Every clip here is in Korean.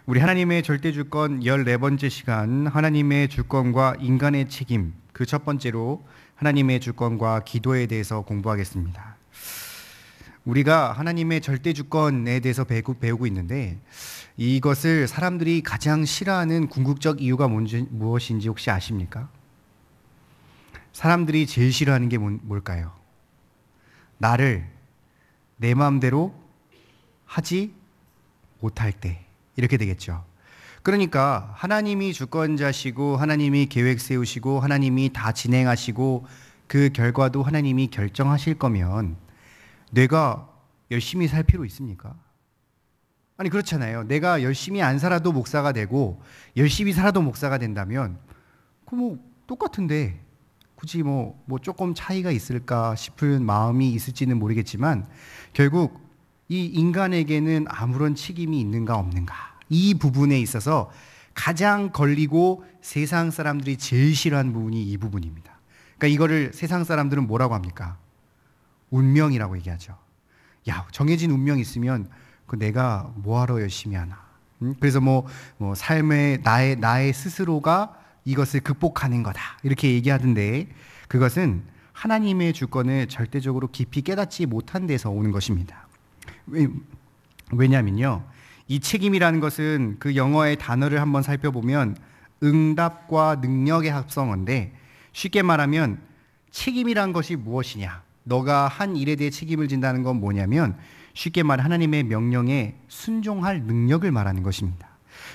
우리 하나님의 절대주권 14번째 시간, 하나님의 주권과 인간의 책임, 그 첫 번째로 하나님의 주권과 기도에 대해서 공부하겠습니다. 우리가 하나님의 절대주권에 대해서 배우고 있는데, 이것을 사람들이 가장 싫어하는 궁극적 이유가 무엇인지 혹시 아십니까? 사람들이 제일 싫어하는 게 뭘까요? 나를 내 마음대로 하지 못할 때, 이렇게 되겠죠. 그러니까 하나님이 주권자시고 하나님이 계획 세우시고 하나님이 다 진행하시고 그 결과도 하나님이 결정하실 거면 내가 열심히 살 필요 있습니까? 아니, 그렇잖아요. 내가 열심히 안 살아도 목사가 되고 열심히 살아도 목사가 된다면 그 똑같은데 굳이 조금 차이가 있을까 싶은 마음이 있을지는 모르겠지만, 결국 이 인간에게는 아무런 책임이 있는가 없는가, 이 부분에 있어서 가장 걸리고 세상 사람들이 제일 싫어하는 부분이 이 부분입니다. 그러니까 이거를 세상 사람들은 뭐라고 합니까? 운명이라고 얘기하죠. 야, 정해진 운명이 있으면 그 내가 뭐하러 열심히 하나. 그래서 삶의 나의 스스로가 이것을 극복하는 거다, 이렇게 얘기하던데, 그것은 하나님의 주권을 절대적으로 깊이 깨닫지 못한 데서 오는 것입니다. 왜냐면요, 이 책임이라는 것은 그 영어의 단어를 한번 살펴보면 응답과 능력의 합성어인데, 쉽게 말하면 책임이란 것이 무엇이냐, 너가 한 일에 대해 책임을 진다는 건 뭐냐면, 쉽게 말해 하나님의 명령에 순종할 능력을 말하는 것입니다.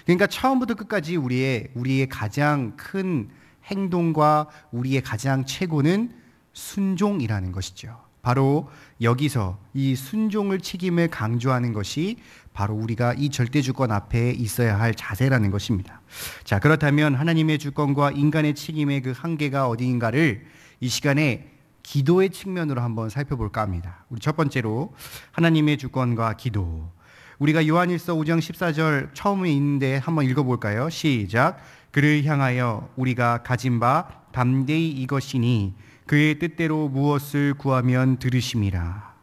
그러니까 처음부터 끝까지 우리의 가장 큰 행동과 우리의 가장 최고는 순종이라는 것이죠. 바로 여기서 이 순종을, 책임을 강조하는 것이 바로 우리가 이 절대주권 앞에 있어야 할 자세라는 것입니다. 자, 그렇다면 하나님의 주권과 인간의 책임의 그 한계가 어디인가를 이 시간에 기도의 측면으로 한번 살펴볼까 합니다. 우리 첫 번째로 하나님의 주권과 기도. 우리가 요한일서 5장 14절 처음에 있는데 한번 읽어볼까요? 시작. 그를 향하여 우리가 가진 바 담대히 이것이니 그의 뜻대로 무엇을 구하면 들으심이라.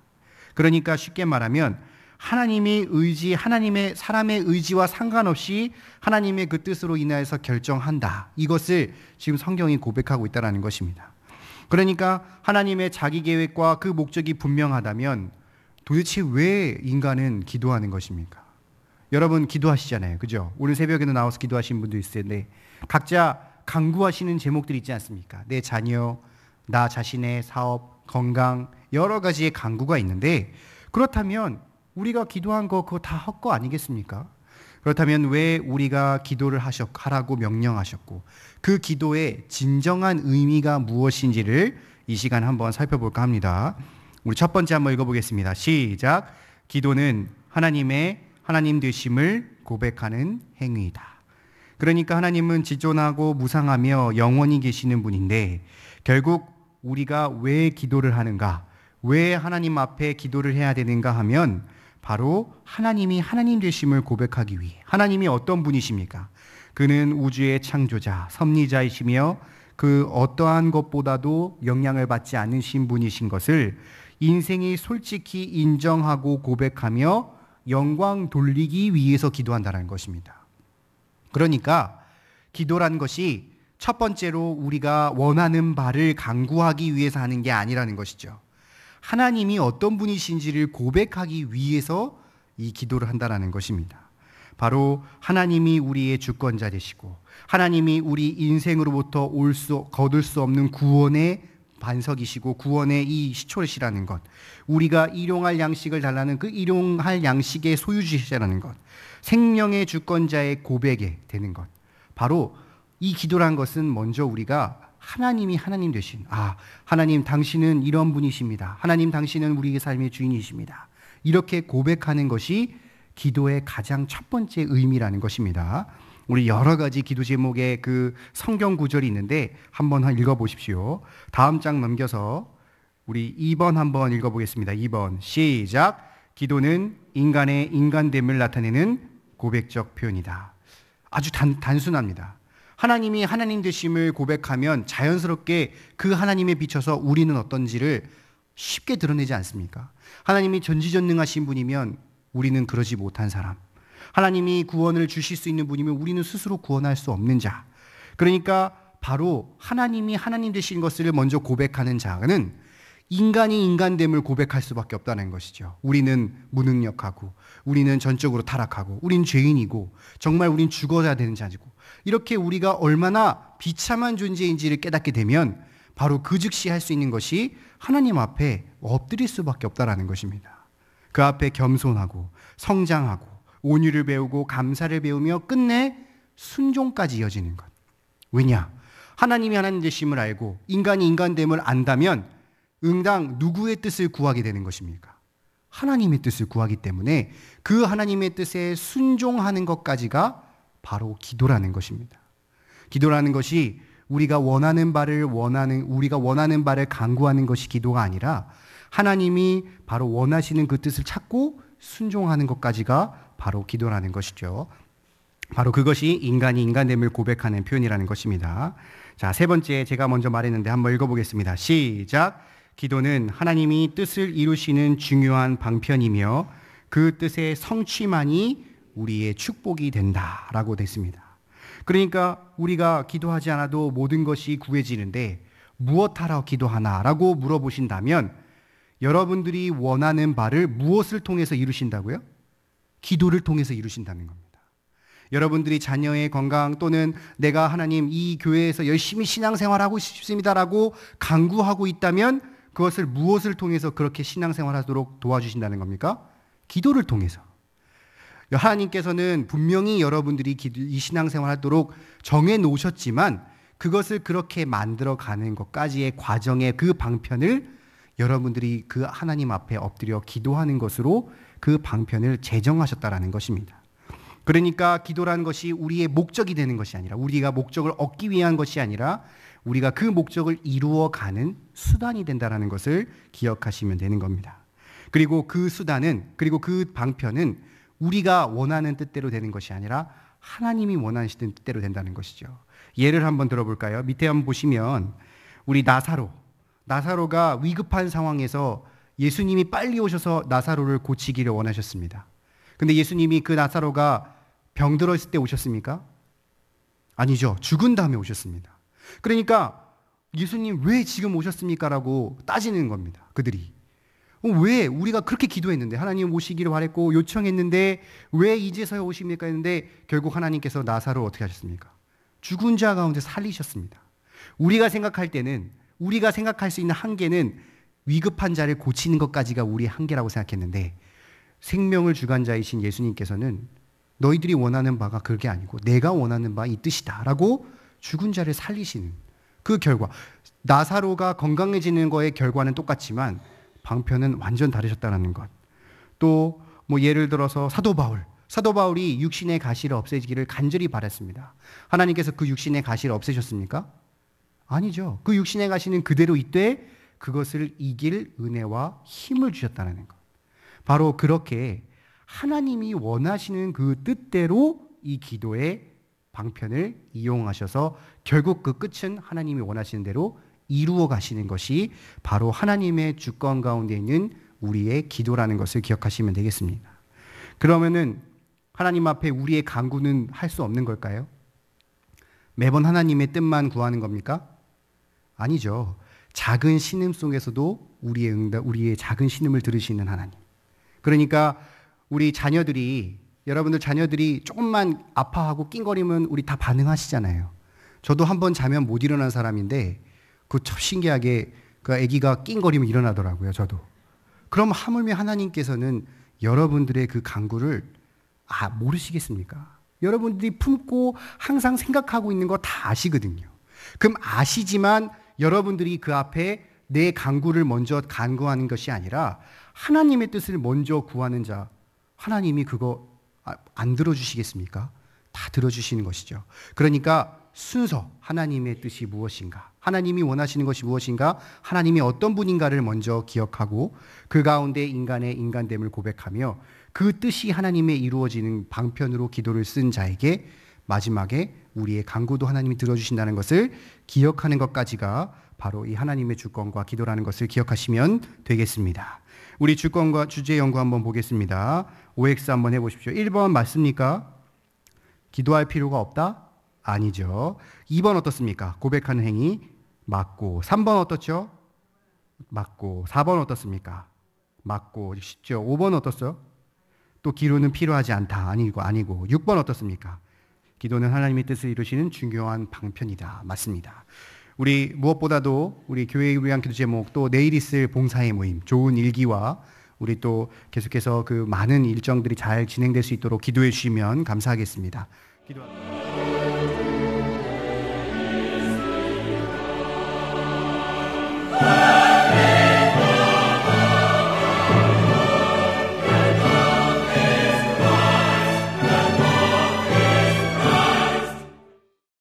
그러니까 쉽게 말하면 하나님의 사람의 의지와 상관없이 하나님의 그 뜻으로 인하여서 결정한다. 이것을 지금 성경이 고백하고 있다는 것입니다. 그러니까 하나님의 자기 계획과 그 목적이 분명하다면 도대체 왜 인간은 기도하는 것입니까? 여러분 기도하시잖아요, 그죠? 오늘 새벽에도 나와서 기도하신 분도 있을 텐데 각자 간구하시는 제목들이 있지 않습니까? 내 자녀, 나 자신의 사업, 건강, 여러 가지의 간구가 있는데, 그렇다면 우리가 기도한 거 그거 다 헛거 아니겠습니까? 그렇다면 왜 우리가 기도를 하라고 명령하셨고 그 기도의 진정한 의미가 무엇인지를 이 시간 한번 살펴볼까 합니다. 우리 첫 번째 한번 읽어보겠습니다. 시작. 기도는 하나님 되심을 고백하는 행위이다. 그러니까 하나님은 지존하고 무상하며 영원히 계시는 분인데, 결국 우리가 왜 기도를 하는가, 왜 하나님 앞에 기도를 해야 되는가 하면 바로 하나님이 하나님 되심을 고백하기 위해. 하나님이 어떤 분이십니까? 그는 우주의 창조자, 섭리자이시며 그 어떠한 것보다도 영향을 받지 않으신 분이신 것을 인생이 솔직히 인정하고 고백하며 영광 돌리기 위해서 기도한다는 것입니다. 그러니까 기도란 것이 첫 번째로 우리가 원하는 바를 간구하기 위해서 하는 게 아니라는 것이죠. 하나님이 어떤 분이신지를 고백하기 위해서 이 기도를 한다는 것입니다. 바로 하나님이 우리의 주권자 되시고 하나님이 우리 인생으로부터 거둘 수 없는 구원의 반석이시고 구원의 이 시초시라는 것, 우리가 일용할 양식을 달라는 그 일용할 양식의 소유주시라는 것, 생명의 주권자의 고백에 되는 것, 바로 이 기도란 것은 먼저 우리가 하나님이 하나님 되신, 하나님 당신은 이런 분이십니다, 하나님 당신은 우리의 삶의 주인이십니다, 이렇게 고백하는 것이 기도의 가장 첫 번째 의미라는 것입니다. 우리 여러 가지 기도 제목의 그 성경 구절이 있는데 한번 읽어보십시오. 다음 장 넘겨서 우리 2번 한번 읽어보겠습니다. 2번 시작. 기도는 인간의 인간됨을 나타내는 고백적 표현이다. 아주 단순합니다. 하나님이 하나님 되심을 고백하면 자연스럽게 그 하나님에 비춰서 우리는 어떤지를 쉽게 드러내지 않습니까? 하나님이 전지전능하신 분이면 우리는 그러지 못한 사람, 하나님이 구원을 주실 수 있는 분이면 우리는 스스로 구원할 수 없는 자. 그러니까 바로 하나님이 하나님 되신 것을 먼저 고백하는 자는 인간이 인간됨을 고백할 수밖에 없다는 것이죠. 우리는 무능력하고, 우리는 전적으로 타락하고, 우린 죄인이고, 정말 우린 죽어야 되는 자이고, 이렇게 우리가 얼마나 비참한 존재인지를 깨닫게 되면 바로 그 즉시 할 수 있는 것이 하나님 앞에 엎드릴 수밖에 없다는 것입니다. 그 앞에 겸손하고 성장하고 온유를 배우고 감사를 배우며 끝내 순종까지 이어지는 것. 왜냐? 하나님이 하나님 되심을 알고 인간이 인간됨을 안다면 응당 누구의 뜻을 구하게 되는 것입니까? 하나님의 뜻을 구하기 때문에 그 하나님의 뜻에 순종하는 것까지가 바로 기도라는 것입니다. 기도라는 것이 우리가 원하는 바를 간구하는 것이 기도가 아니라 하나님이 바로 원하시는 그 뜻을 찾고 순종하는 것까지가 바로 기도라는 것이죠. 바로 그것이 인간이 인간됨을 고백하는 표현이라는 것입니다. 자, 세 번째 제가 먼저 말했는데 한번 읽어보겠습니다. 시작. 기도는 하나님이 뜻을 이루시는 중요한 방편이며 그 뜻의 성취만이 우리의 축복이 된다라고 됐습니다. 그러니까 우리가 기도하지 않아도 모든 것이 구해지는데 무엇하러 기도하나라고 물어보신다면 여러분들이 원하는 바를 무엇을 통해서 이루신다고요? 기도를 통해서 이루신다는 겁니다. 여러분들이 자녀의 건강 또는 내가 하나님 이 교회에서 열심히 신앙생활하고 싶습니다라고 간구하고 있다면 그것을 무엇을 통해서 그렇게 신앙생활하도록 도와주신다는 겁니까? 기도를 통해서. 하나님께서는 분명히 여러분들이 이 신앙생활하도록 정해놓으셨지만 그것을 그렇게 만들어가는 것까지의 과정의 그 방편을 여러분들이 그 하나님 앞에 엎드려 기도하는 것으로 그 방편을 제정하셨다라는 것입니다. 그러니까 기도라는 것이 우리의 목적이 되는 것이 아니라 우리가 목적을 얻기 위한 것이 아니라 우리가 그 목적을 이루어가는 수단이 된다는 것을 기억하시면 되는 겁니다. 그리고 그 수단은 그리고 그 방편은 우리가 원하는 뜻대로 되는 것이 아니라 하나님이 원하시는 뜻대로 된다는 것이죠. 예를 한번 들어볼까요? 밑에 한번 보시면 우리 나사로가 위급한 상황에서 예수님이 빨리 오셔서 나사로를 고치기를 원하셨습니다. 근데 예수님이 그 나사로가 병들었을 때 오셨습니까? 아니죠. 죽은 다음에 오셨습니다. 그러니까 예수님 왜 지금 오셨습니까? 라고 따지는 겁니다. 그들이. 왜 우리가 그렇게 기도했는데 하나님 오시기를 바랬고 요청했는데 왜 이제서야 오십니까? 했는데 결국 하나님께서 나사로를 어떻게 하셨습니까? 죽은 자 가운데 살리셨습니다. 우리가 생각할 때는 우리가 생각할 수 있는 한계는 위급한 자를 고치는 것까지가 우리의 한계라고 생각했는데 생명을 주관자이신 예수님께서는 너희들이 원하는 바가 그게 아니고 내가 원하는 바 이 뜻이다 라고 죽은 자를 살리시는 그 결과, 나사로가 건강해지는 거의 결과는 똑같지만 방편은 완전 다르셨다는 것. 또 뭐 예를 들어서 사도 바울이 육신의 가시를 없애지기를 간절히 바랐습니다. 하나님께서 그 육신의 가시를 없애셨습니까? 아니죠. 그 육신의 가시는 그대로 있되 그것을 이길 은혜와 힘을 주셨다는 것. 바로 그렇게 하나님이 원하시는 그 뜻대로 이 기도의 방편을 이용하셔서 결국 그 끝은 하나님이 원하시는 대로 이루어 가시는 것이 바로 하나님의 주권 가운데 있는 우리의 기도라는 것을 기억하시면 되겠습니다. 그러면은 하나님 앞에 우리의 간구는 할 수 없는 걸까요? 매번 하나님의 뜻만 구하는 겁니까? 아니죠. 작은 신음 속에서도 우리의 작은 신음을 들으시는 하나님. 그러니까 우리 자녀들이 여러분들 자녀들이 조금만 아파하고 낑거리면 우리 다 반응하시잖아요. 저도 한번 자면 못 일어난 사람인데 그 참 신기하게 그 아기가 낑거리면 일어나더라고요. 저도. 그럼 하물며 하나님께서는 여러분들의 그 간구를 모르시겠습니까? 여러분들이 품고 항상 생각하고 있는 거 다 아시거든요. 그럼 아시지만 여러분들이 그 앞에 내 간구를 먼저 간구하는 것이 아니라 하나님의 뜻을 먼저 구하는 자, 하나님이 그거 안 들어주시겠습니까? 다 들어주시는 것이죠. 그러니까 순서, 하나님의 뜻이 무엇인가, 하나님이 원하시는 것이 무엇인가, 하나님이 어떤 분인가를 먼저 기억하고 그 가운데 인간의 인간됨을 고백하며 그 뜻이 하나님의 이루어지는 방편으로 기도를 쓴 자에게 마지막에 우리의 간구도 하나님이 들어주신다는 것을 기억하는 것까지가 바로 이 하나님의 주권과 기도라는 것을 기억하시면 되겠습니다. 우리 주권과 주제 연구 한번 보겠습니다. OX 한번 해보십시오. 1번 맞습니까? 기도할 필요가 없다? 아니죠. 2번 어떻습니까? 고백하는 행위 맞고. 3번 어떻죠? 맞고. 4번 어떻습니까? 맞고. 쉽죠. 5번 어떻어요? 또 기도는 필요하지 않다. 아니고. 6번 어떻습니까? 기도는 하나님의 뜻을 이루시는 중요한 방편이다. 맞습니다. 우리 무엇보다도 우리 교회를 위한 기도 제목, 또 내일 있을 봉사의 모임, 좋은 일기와 우리 또 계속해서 그 많은 일정들이 잘 진행될 수 있도록 기도해 주시면 감사하겠습니다. 기도합니다.